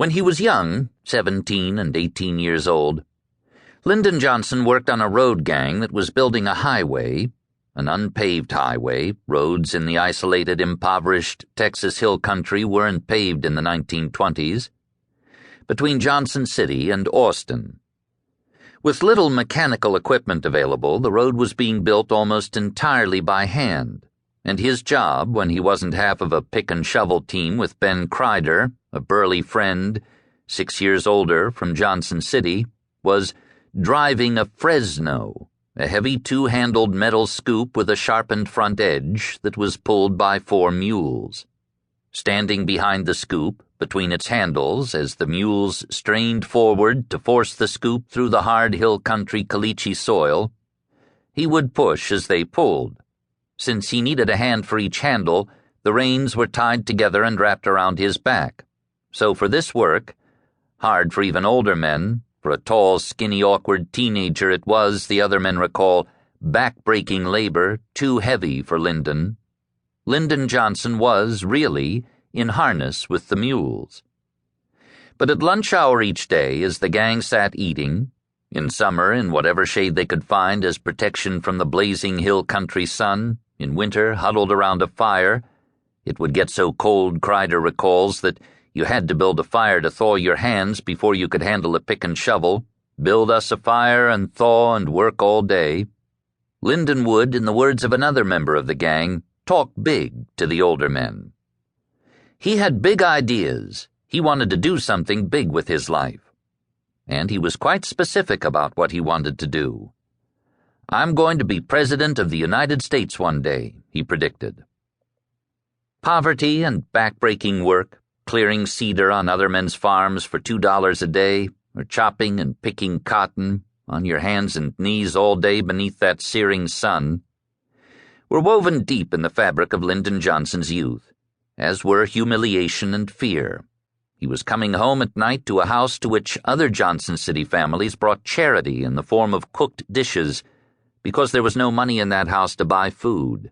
When he was young, 17 and 18 years old, Lyndon Johnson worked on a road gang that was building a highway, an unpaved highway. Roads in the isolated, impoverished Texas hill country weren't paved in the 1920s, between Johnson City and Austin. With little mechanical equipment available, the road was being built almost entirely by hand, and his job, when he wasn't half of a pick-and-shovel team with Ben Crider, a burly friend, 6 years older, from Johnson City, was driving a Fresno, a heavy two-handled metal scoop with a sharpened front edge that was pulled by 4 mules. Standing behind the scoop, between its handles, as the mules strained forward to force the scoop through the hard hill country caliche soil, he would push as they pulled. Since he needed a hand for each handle, the reins were tied together and wrapped around his back. So for this work, hard for even older men, for a tall, skinny, awkward teenager it was, the other men recall, back-breaking labor, too heavy for Lyndon. Lyndon Johnson was, really, in harness with the mules. But at lunch hour each day, as the gang sat eating, in summer in whatever shade they could find as protection from the blazing hill country sun, in winter huddled around a fire, it would get so cold, Crider recalls, that you had to build a fire to thaw your hands before you could handle a pick and shovel, build us a fire and thaw and work all day. Lyndon would, in the words of another member of the gang, talk big to the older men. He had big ideas. He wanted to do something big with his life. And he was quite specific about what he wanted to do. "I'm going to be President of the United States one day," he predicted. Poverty and back-breaking work, clearing cedar on other men's farms for $2 a day, or chopping and picking cotton on your hands and knees all day beneath that searing sun, were woven deep in the fabric of Lyndon Johnson's youth, as were humiliation and fear. He was coming home at night to a house to which other Johnson City families brought charity in the form of cooked dishes, because there was no money in that house to buy food.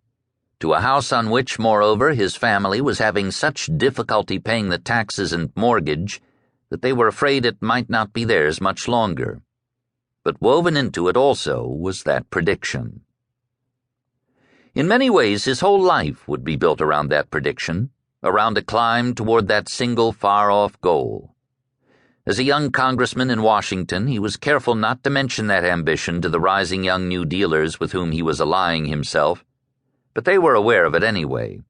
To a house on which, moreover, his family was having such difficulty paying the taxes and mortgage that they were afraid it might not be theirs much longer. But woven into it also was that prediction. In many ways, his whole life would be built around that prediction, around a climb toward that single far-off goal. As a young congressman in Washington, he was careful not to mention that ambition to the rising young New Dealers with whom he was allying himself, but they were aware of it anyway.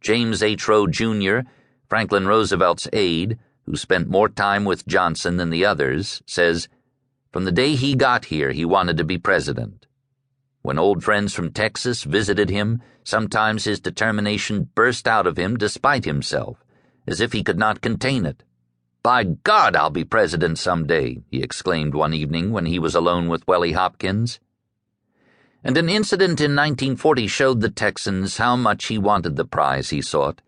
James H. Rowe, Jr., Franklin Roosevelt's aide, who spent more time with Johnson than the others, says, "From the day he got here, he wanted to be president. When old friends from Texas visited him, sometimes his determination burst out of him despite himself, as if he could not contain it. 'By God, I'll be president someday,' he exclaimed one evening when he was alone with Welly Hopkins. And an incident in 1940 showed the Texans how much he wanted the prize he sought,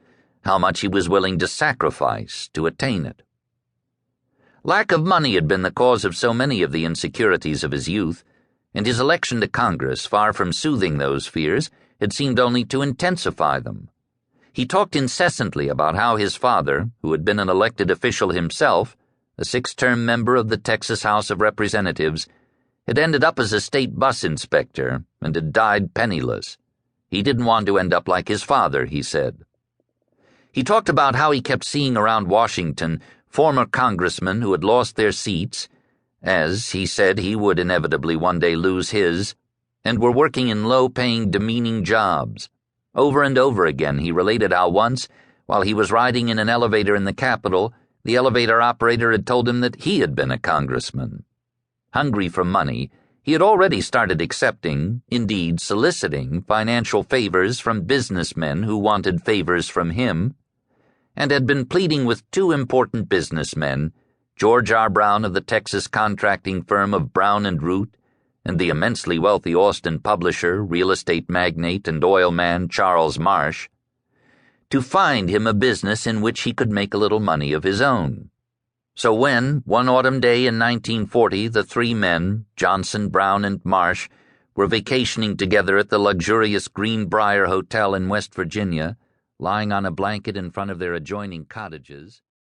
how much he was willing to sacrifice to attain it. Lack of money had been the cause of so many of the insecurities of his youth, and his election to Congress, far from soothing those fears, had seemed only to intensify them. He talked incessantly about how his father, who had been an elected official himself, a 6-term member of the Texas House of Representatives, had ended up as a state bus inspector and had died penniless. He didn't want to end up like his father, he said. He talked about how he kept seeing around Washington former congressmen who had lost their seats, as he said he would inevitably one day lose his, and were working in low-paying, demeaning jobs. Over and over again he related how once, while he was riding in an elevator in the Capitol, the elevator operator had told him that he had been a congressman. Hungry for money, he had already started accepting, indeed soliciting, financial favors from businessmen who wanted favors from him, and had been pleading with 2 important businessmen, George R. Brown of the Texas contracting firm of Brown and Root, and the immensely wealthy Austin publisher, real estate magnate, and oil man Charles Marsh, to find him a business in which he could make a little money of his own. So when, one autumn day in 1940, the 3 men, Johnson, Brown, and Marsh, were vacationing together at the luxurious Greenbrier Hotel in West Virginia, lying on a blanket in front of their adjoining cottages,